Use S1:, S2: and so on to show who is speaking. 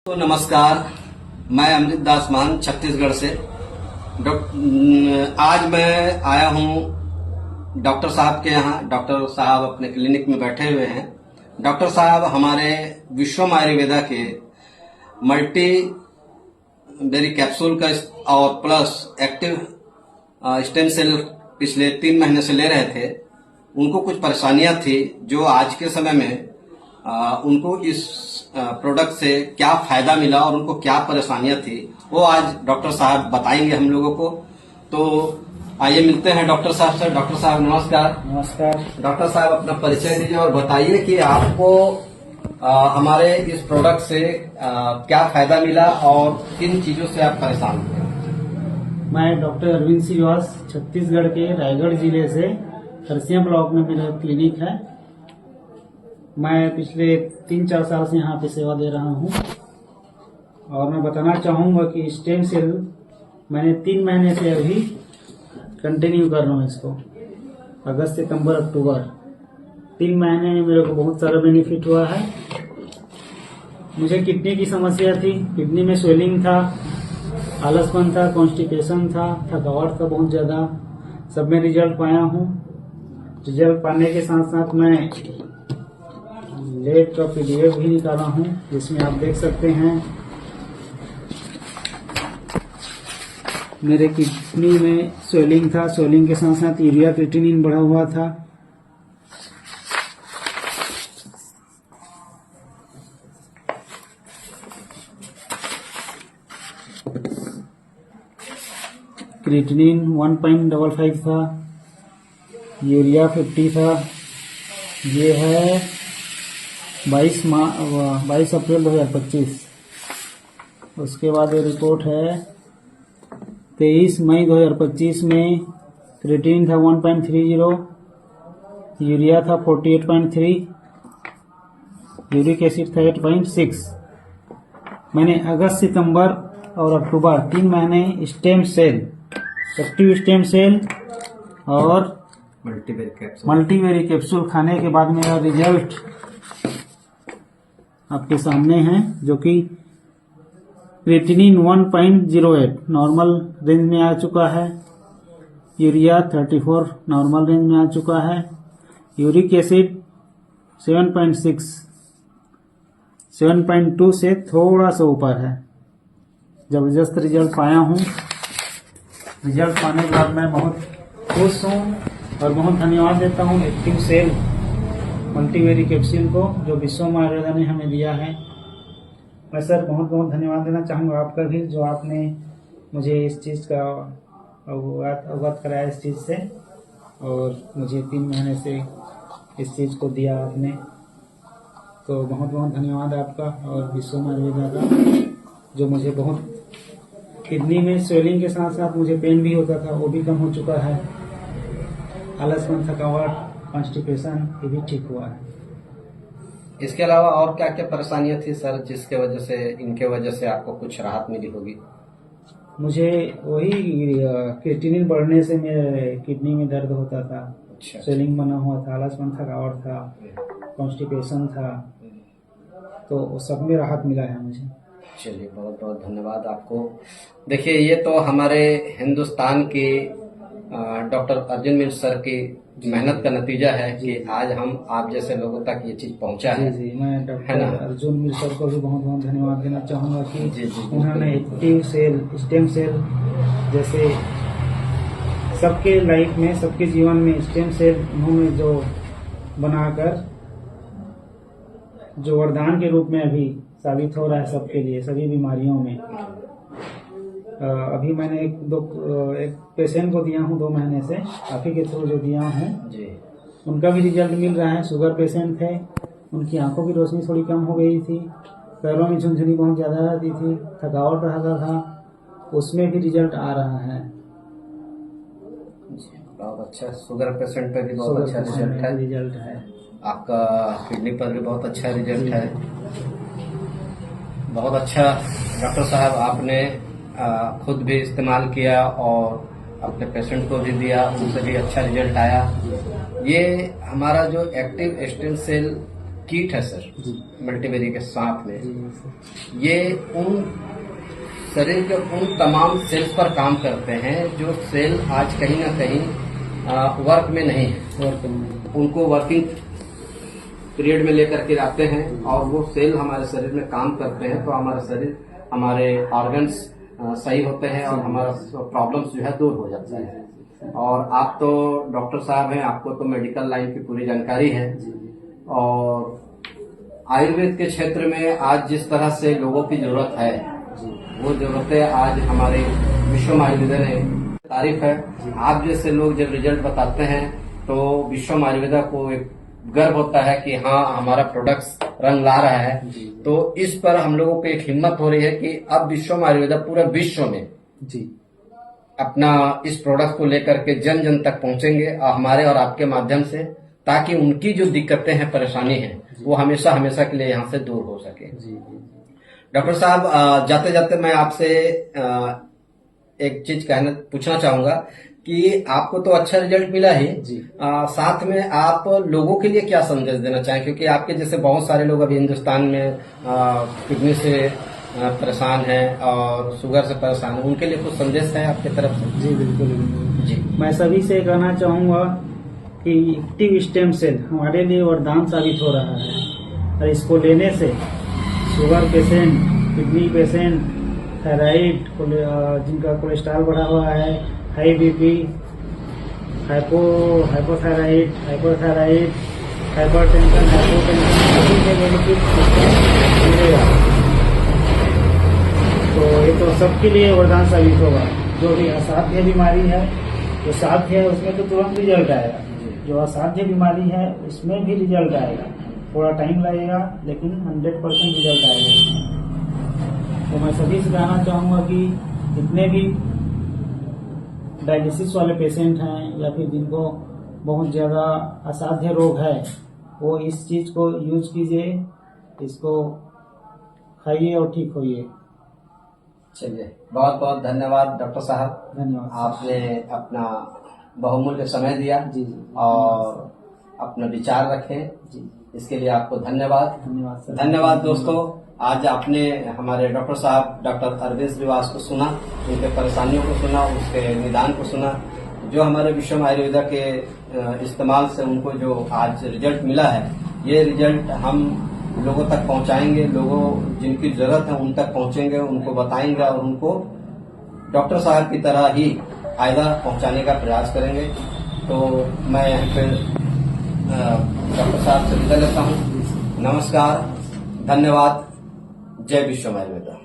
S1: तो नमस्कार, मैं अमृत दास मान छत्तीसगढ़ से। आज मैं आया हूँ डॉक्टर साहब के यहाँ। डॉक्टर साहब अपने क्लिनिक में बैठे हुए हैं। डॉक्टर साहब हमारे विश्वम आयुर्वेदा के मल्टी बेरी कैप्सूल का और प्लस एक्टिव स्टेम सेल पिछले 3 महीने से ले रहे थे। उनको कुछ परेशानियां थी जो आज के समय में उनको इस प्रोडक्ट से क्या फायदा मिला और उनको क्या परेशानियां थी वो आज डॉक्टर साहब बताएंगे हम लोगों को। तो आइए मिलते हैं डॉक्टर साहब से। डॉक्टर साहब नमस्कार।
S2: नमस्कार।
S1: डॉक्टर साहब अपना परिचय दीजिए और बताइए कि आपको हमारे इस प्रोडक्ट से क्या फायदा मिला और किन चीजों से आप परेशान थे।
S2: मैं डॉक्टर अरविंद श्रीवास छत्तीसगढ़ के रायगढ़ जिले से खरसिया ब्लॉक में मेरा क्लिनिक है। मैं पिछले 3-4 साल से यहाँ पे सेवा दे रहा हूँ और मैं बताना चाहूँगा कि स्टेम सेल मैंने 3 महीने से अभी कंटिन्यू कर रहा हूँ इसको। अगस्त, सितंबर, अक्टूबर 3 महीने में मेरे को बहुत सारा बेनिफिट हुआ है। मुझे किडनी की समस्या थी, किडनी में स्वेलिंग था, आलसपन था, कॉन्स्टिपेशन था, थकावट था बहुत ज़्यादा। सब में रिजल्ट पाया हूँ। रिजल्ट पाने के साथ साथ मैं लेट का पीडीएफ भी निकाला हूँ जिसमें आप देख सकते हैं मेरे किडनी में स्वेलिंग था, स्वेलिंग के साथ साथ यूरिया क्रिएटिनिन बढ़ा हुआ था। क्रिएटिनिन 1.55 था, यूरिया 50 था। ये है 22 अप्रैल 2025। उसके बाद ये रिपोर्ट है 23 मई 2025 में क्रिएटिनिन था 1.30, यूरिया था 48.3, यूरिक एसिड था 8.6। मैंने अगस्त, सितंबर और अक्टूबर 3 महीने stem cell, active stem cell और मल्टीवेरी कैप्सूल खाने के बाद मेरा रिजल्ट आपके सामने है, जो कि क्रिएटिनिन 1.08 नॉर्मल रेंज में आ चुका है, यूरिया 34 नॉर्मल रेंज में आ चुका है, यूरिक एसिड 7.6, 7.2 से थोड़ा सा ऊपर है। जबरदस्त रिजल्ट पाया हूँ। रिजल्ट पाने के बाद मैं बहुत खुश हूँ और बहुत धन्यवाद देता हूँ एक्टिव सेल मल्टीवेरी कैप्सूल को जो विश्वम आयुर्वेदा ने हमें दिया है। मैं सर बहुत बहुत धन्यवाद देना चाहूँगा आपका भी, जो आपने मुझे इस चीज़ का अवगत कराया इस चीज़ से, और मुझे 3 महीने से इस चीज़ को दिया आपने। तो बहुत बहुत धन्यवाद आपका और विश्वम आयुर्वेदा का, जो मुझे बहुत किडनी में स्वेलिंग के साथ साथ मुझे पेन भी होता था, वो भी कम हो चुका है। आलसपन, थकावट, कॉन्स्टिपेशन ये भी ठीक हुआ है।
S1: इसके अलावा और क्या क्या परेशानियां थी सर, जिसके वजह से इनके वजह से आपको कुछ राहत मिली होगी।
S2: मुझे वही क्रिएटिनिन बढ़ने से मेरे किडनी में दर्द होता था।
S1: अच्छा।
S2: स्वेलिंग बना हुआ था, आलसपन, थकावट था, कॉन्स्टिपेशन था, तो सब में राहत मिला है मुझे।
S1: चलिए, बहुत बहुत धन्यवाद आपको। देखिए, ये तो हमारे हिंदुस्तान के डॉक्टर अर्जुन मिश्र सर की मेहनत का नतीजा है कि आज हम आप जैसे लोगों तक ये चीज पहुंचा है।
S2: जी, मैं डॉक्टर अर्जुन मिश्र सर को भी बहुत बहुत धन्यवाद देना चाहूँगा कि उन्होंने एक्टिव सेल, स्टेम सेल जैसे सबके लाइफ में, सबके जीवन में स्टेम सेल उन्होंने जो बनाकर जो वरदान के रूप में अभी साबित हो रहा है सबके लिए, सभी बीमारियों में। अभी मैंने एक पेशेंट को दिया हूँ 2 महीने से, आप ही के थ्रू जो दिया हूँ जी, उनका भी रिजल्ट मिल रहा है। शुगर पेशेंट थे, उनकी आंखों की रोशनी थोड़ी कम हो गई थी, पैरों में झुनझुनी बहुत ज़्यादा रहती थी, थकावट रहता था, उसमें भी रिजल्ट आ रहा है।
S1: बहुत अच्छा, शुगर पेशेंट पे भी बहुत अच्छा रिजल्ट है। आपका किडनी पर भी बहुत अच्छा रिजल्ट है। बहुत अच्छा डॉक्टर साहब, आपने खुद भी इस्तेमाल किया और अपने पेशेंट को भी दिया, उनसे भी अच्छा रिजल्ट आया। ये हमारा जो एक्टिव स्टेम सेल किट है सर
S2: जी
S1: मल्टीवेरी के साथ में,
S2: जी सर।
S1: ये उन शरीर के उन तमाम सेल्स पर काम करते हैं जो सेल आज कहीं ना कहीं वर्क में नहीं है।
S2: और कहीं
S1: उनको वर्किंग पीरियड में लेकर के आते हैं और वो सेल हमारे शरीर में काम करते हैं, तो हमारा शरीर, हमारे ऑर्गन्स सही होते हैं और हमारा प्रॉब्लम्स जो है दूर हो जाता है। और आप तो डॉक्टर साहब हैं, आपको तो मेडिकल लाइन की पूरी जानकारी है, और आयुर्वेद के क्षेत्र में आज जिस तरह से लोगों की जरूरत है, वो जरूरतें आज हमारे विश्व आयुर्वेदा ने तारीफ है। आप जैसे लोग जब रिजल्ट बताते हैं तो विश्व आयुर्वेदा को एक गर्व होता है कि हाँ हमारा प्रोडक्ट्स रंग ला रहा है। तो इस पर हम लोगों को एक हिम्मत हो रही है कि अब विश्व आयुर्वेदा पूरे विश्व में
S2: जी
S1: अपना इस प्रोडक्ट को लेकर के जन जन तक पहुंचेंगे, और हमारे और आपके माध्यम से, ताकि उनकी जो दिक्कतें हैं, परेशानी है, वो हमेशा हमेशा के लिए यहाँ से दूर हो सके।
S2: जी
S1: डॉक्टर साहब, जाते जाते मैं आपसे एक चीज पूछना चाहूंगा कि आपको तो अच्छा रिजल्ट मिला ही,
S2: जी।
S1: साथ में आप लोगों के लिए क्या संदेश देना चाहें, क्योंकि आपके जैसे बहुत सारे लोग अभी हिंदुस्तान में किडनी से परेशान हैं और शुगर से परेशान हैं, उनके लिए कुछ संदेश है आपकी तरफ से?
S2: जी बिल्कुल बिल्कुल।
S1: जी,
S2: मैं सभी से कहना चाहूंगा कि एक्टिव स्टेम सेल हमारे लिए वरदान साबित हो रहा है, और इसको लेने से sugar patient, kidney patient, thyroid, जिनका कोलेस्ट्रॉल बढ़ा हुआ है, high BP, hypothyroid, hyperthyroid, hypertension, hypotension, सभी के बेनिफिट मिलेगा। तो ये तो सबके लिए वरदान साबित होगा। जो भी असाध्य बीमारी है, जो साध्य है उसमें तो तुरंत रिजल्ट आएगा, जो असाध्य बीमारी है उसमें भी रिजल्ट आएगा, थोड़ा टाइम लगेगा लेकिन 100% रिजल्ट आएगा इसमें। तो मैं सभी से कहना चाहूंगा कि जितने भी डायलिसिस वाले पेशेंट हैं या फिर जिनको बहुत ज्यादा असाध्य रोग है, वो इस चीज को यूज कीजिए, इसको खाइए और ठीक होइए।
S1: चलिए, बहुत बहुत धन्यवाद डॉक्टर साहब,
S2: धन्यवाद।
S1: आपने अपना बहुमूल्य समय दिया
S2: जी
S1: और अपना विचार रखे,
S2: जी,
S1: इसके लिए आपको धन्यवाद।
S2: धन्यवाद सर।
S1: धन्यवाद दोस्तों, आज आपने हमारे डॉक्टर साहब डॉक्टर अरविंद श्रीवास को सुना, उनके परेशानियों को सुना, उसके निदान को सुना, जो हमारे विश्व आयुर्वेदा के इस्तेमाल से उनको जो आज रिजल्ट मिला है, ये रिजल्ट हम लोगों तक पहुंचाएंगे, लोगों जिनकी जरूरत है उन तक पहुंचेंगे, उनको बताएंगे और उनको डॉक्टर साहब की तरह ही फायदा पहुंचाने का प्रयास करेंगे। तो मैं यहाँ पे डॉक्टर साहब से विदा लेता हूँ। नमस्कार, धन्यवाद, जय विश्व आयुर्वेदा।